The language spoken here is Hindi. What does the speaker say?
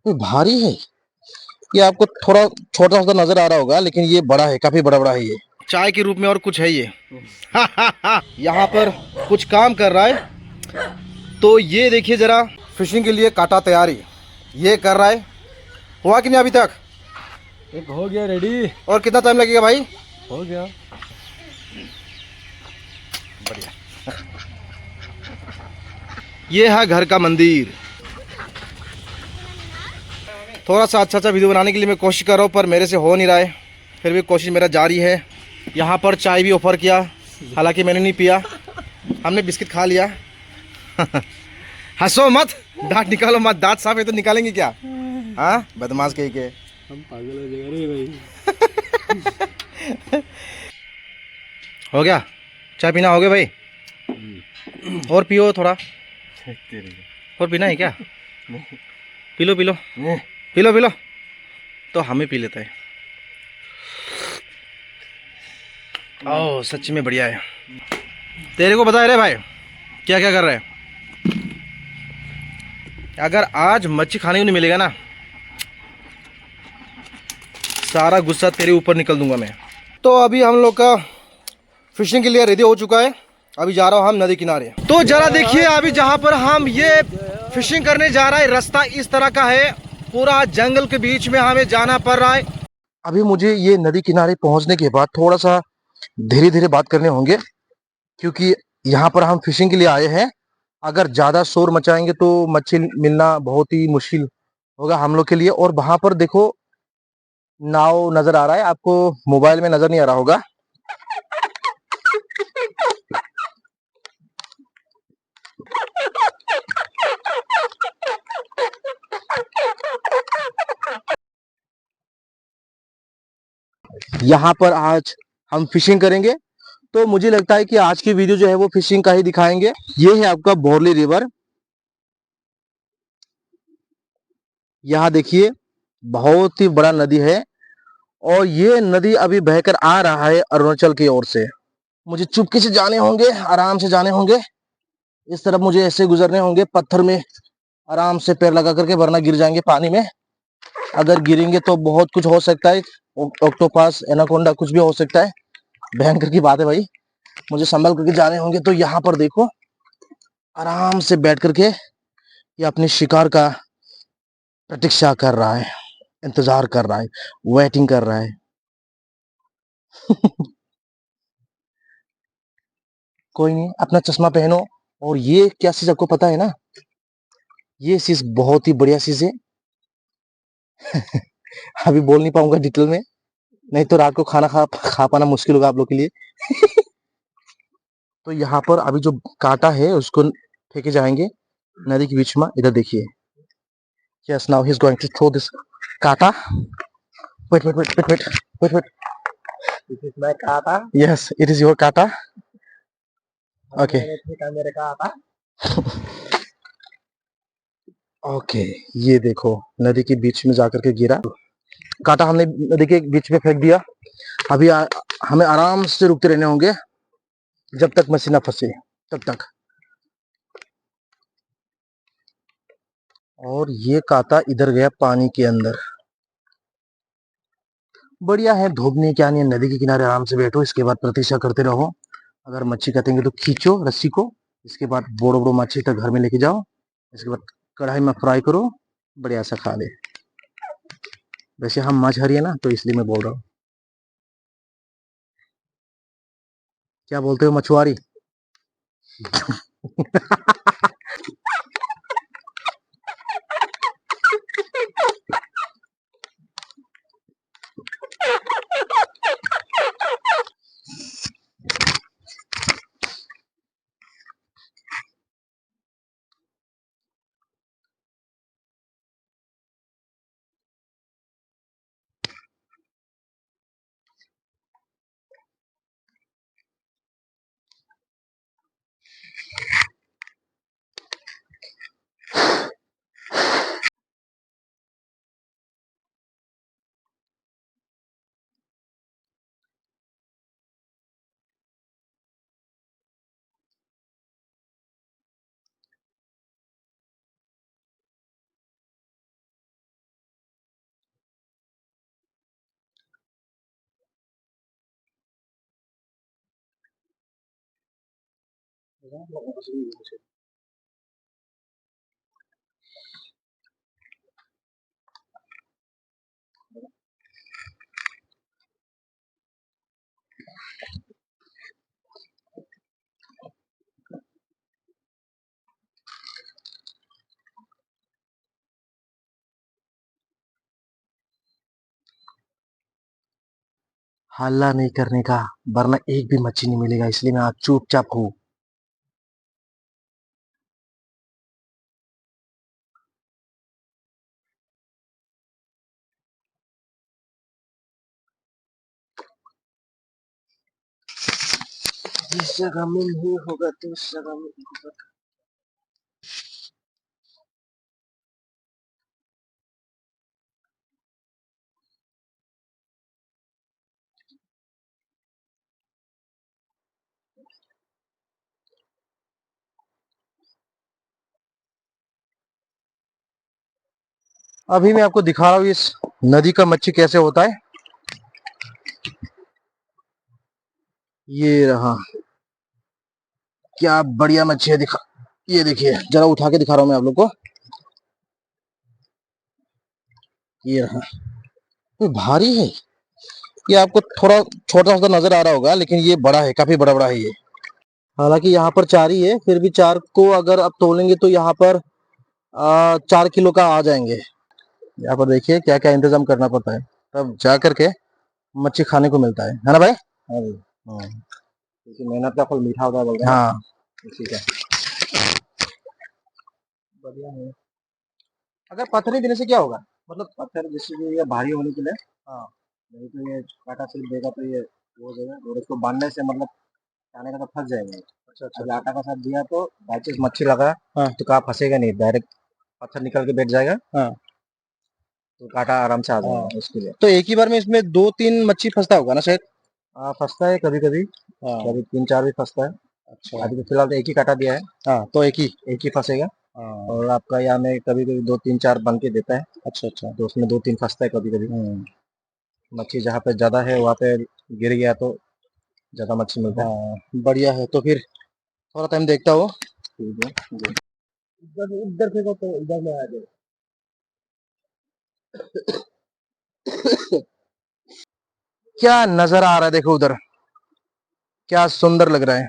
ये भारी है। ये आपको थोड़ा छोटा सा नजर आ रहा होगा, लेकिन ये बड़ा है, काफी बड़ा बड़ा है ये। चाय के रूप में और कुछ है ये। यहाँ पर कुछ काम कर रहा है। तो ये देखिए जरा, फिशिंग के लिए काटा तैयारी ये कर रहा है। हुआ कि नहीं अभी तक? एक हो गया रेडी। और कितना टाइम लगेगा भाई? हो गया। बढ़िया। ये है घर का मंदिर। थोड़ा सा अच्छा वीडियो बनाने के लिए मैं कोशिश कर रहा हूँ, पर मेरे से हो नहीं रहा है। फिर भी कोशिश मेरा जारी है। यहाँ पर चाय भी ऑफर किया, हालांकि मैंने नहीं पिया, हमने बिस्किट खा लिया। हंसो मत, दांत निकालो मत, दांत साफ है तो निकालेंगे क्या? हाँ, बदमाश कहीं के। हम पागल हो जाएगा रे भाई। हो गया? चाय पीना हो गया भाई? और पियो थोड़ा। और पीना है क्या? P low P low P low P low. तो हमें पी लेता है। ओह सच में बढ़िया है। तेरे को बता रहे भाई क्या क्या कर रहे हैं? अगर आज मच्छी खाने को नहीं मिलेगा ना, सारा गुस्सा तेरे ऊपर निकल दूंगा मैं। तो अभी हम लोग का फिशिंग के लिए रेडी हो चुका है। अभी जा रहा हूँ हम नदी किनारे। तो जरा देखिए, अभी जहाँ पर हम ये फिशिंग करने जा रहा है, रास्ता इस तरह का है, पूरा जंगल के बीच में हमें जाना पड़ रहा है। अभी मुझे ये नदी किनारे पहुंचने के बाद थोड़ा सा धीरे धीरे बात करने होंगे, क्योंकि यहाँ पर हम फिशिंग के लिए आए हैं। अगर ज्यादा शोर मचाएंगे तो मच्छी मिलना बहुत ही मुश्किल होगा हम लोग के लिए। और वहां पर देखो, नाव नजर आ रहा है आपको, मोबाइल में नजर नहीं आ रहा होगा। यहाँ पर आज हम फिशिंग करेंगे। तो मुझे लगता है कि आज की वीडियो जो है वो फिशिंग का ही दिखाएंगे। ये है आपका बोरली रिवर। यहाँ देखिए, बहुत ही बड़ा नदी है, और ये नदी अभी बहकर आ रहा है अरुणाचल की ओर से। मुझे चुपके से जाने होंगे, आराम से जाने होंगे। इस तरफ मुझे ऐसे गुजरने होंगे, पत्थर में आराम से पैर लगा करके, वरना गिर जाएंगे पानी में। अगर गिरेंगे तो बहुत कुछ हो सकता है, ऑक्टोपस, एनाकोंडा, कुछ भी हो सकता है। भयंकर की बात है भाई, मुझे संभल करके जाने होंगे। तो यहाँ पर देखो, आराम से बैठ करके ये अपने शिकार का प्रतीक्षा कर रहा है, इंतजार कर रहा है, वेटिंग कर रहा है। कोई नहीं, अपना चश्मा पहनो। और ये क्या चीज आपको पता है ना? ये चीज बहुत ही बढ़िया चीज है। अभी बोल नहीं पाऊंगा डिटेल में, नहीं तो रात को खाना खा पाना मुश्किल होगा आप लोग के लिए। तो यहाँ पर अभी जो कांटा है उसको फेंके जाएंगे नदी के बीच में। इधर देखिए, yes, now he is going to throw this कांटा। Wait wait wait wait wait wait wait. This is my kata. Yes, it is your कांटा। ओके मैंने फेंका मेरे kata. ओके, ये देखो, नदी के बीच में जाकर के गिरा कांटा, हमने नदी के बीच में फेंक दिया। अभी हमें आराम से रुकते रहने होंगे जब तक मछली ना फंसे, तब तक। और ये कांटा इधर गया पानी के अंदर। बढ़िया है, धूप नहीं क्या नहीं, नदी के किनारे आराम से बैठो, इसके बाद प्रतीक्षा करते रहो। अगर मच्छी कटेंगे तो खींचो रस्सी को, इसके बाद बड़ो बड़ो मच्छी तक घर में लेके जाओ, इसके बाद कढ़ाई में फ्राई करो, बढ़िया सा खा ले। वैसे हम मछुआरे है ना, तो इसलिए मैं बोल रहा हूँ। क्या बोलते हो मछुआरी? हल्ला नहीं करने का, वरना एक भी मच्छी नहीं मिलेगा, इसलिए मैं आज चुपचाप हूँ। जिस जगह में नहीं होगा तो उस जगह में होगा। अभी मैं आपको दिखा रहा हूँ इस नदी का मच्छी कैसे होता है। ये रहा, क्या बढ़िया मच्छी है, दिखा, ये देखिए, जरा उठा के दिखा रहा हूँ मैं आप लोग को। ये रहा, ये भारी है। ये आपको थोड़ा छोटा सा नजर आ रहा होगा, लेकिन ये बड़ा है, काफी बड़ा बड़ा है ये। हालांकि यहाँ पर 4 ही है, फिर भी 4 को अगर आप तोलेंगे तो यहाँ पर 4 किलो का आ जाएंगे। यहाँ पर देखिए क्या क्या इंतजाम करना पड़ता है, तब जा करके मच्छी खाने को मिलता है ना भाई। हाँ जी, हाँ क्योंकि मेहनत का फल मीठा होता है बोलते हैं ना, हाँ, ठीक है। बढ़िया है। अगर पत्थर नहीं देने से क्या होगा। मतलब पत्थर जैसे कि ये भारी होने के लिए, हाँ नहीं तो ये कांटा सिर्फ देगा तो ये वो हो जाएगा, और इसको बांधने से मतलब खाने का तो फंस जाएंगे। अच्छा अच्छा अभी अच्छा। आटा का साथ दिया तो बाई चांस मच्छी लगा हाँ तो कहाँ फंसेगा नहीं, डायरेक्ट पत्थर निकल के बैठ जाएगा, हाँ तो कांटा आराम से आ हाँ, जाएगा उसके लिए। तो एक ही बार में इसमें 2-3 मच्छी फंसता होगा ना शायद। फंसता है कभी कभी, हाँ कभी 3-4 भी फंसता है। अच्छा। अभी तो फिलहाल तो एक ही कांटा दिया है, हाँ तो एक ही। एक ही फंसेगा। हाँ और आपका यहाँ में कभी कभी 2-3-4 बन के देता है, अच्छा अच्छा। तो उसमें 2-3 फंसता है कभी कभी। हम्म, मच्छी जहाँ पे ज्यादा है वहाँ पे गिर गया तो ज्यादा मच्छी मिलता है। हाँ बढ़िया है, तो फिर थोड़ा टाइम देखता हूँ। ठीक है जी। इधर इधर फेंको तो इधर में आ जाए। क्या नजर आ रहा है, देखो उधर, क्या सुंदर लग रहा है।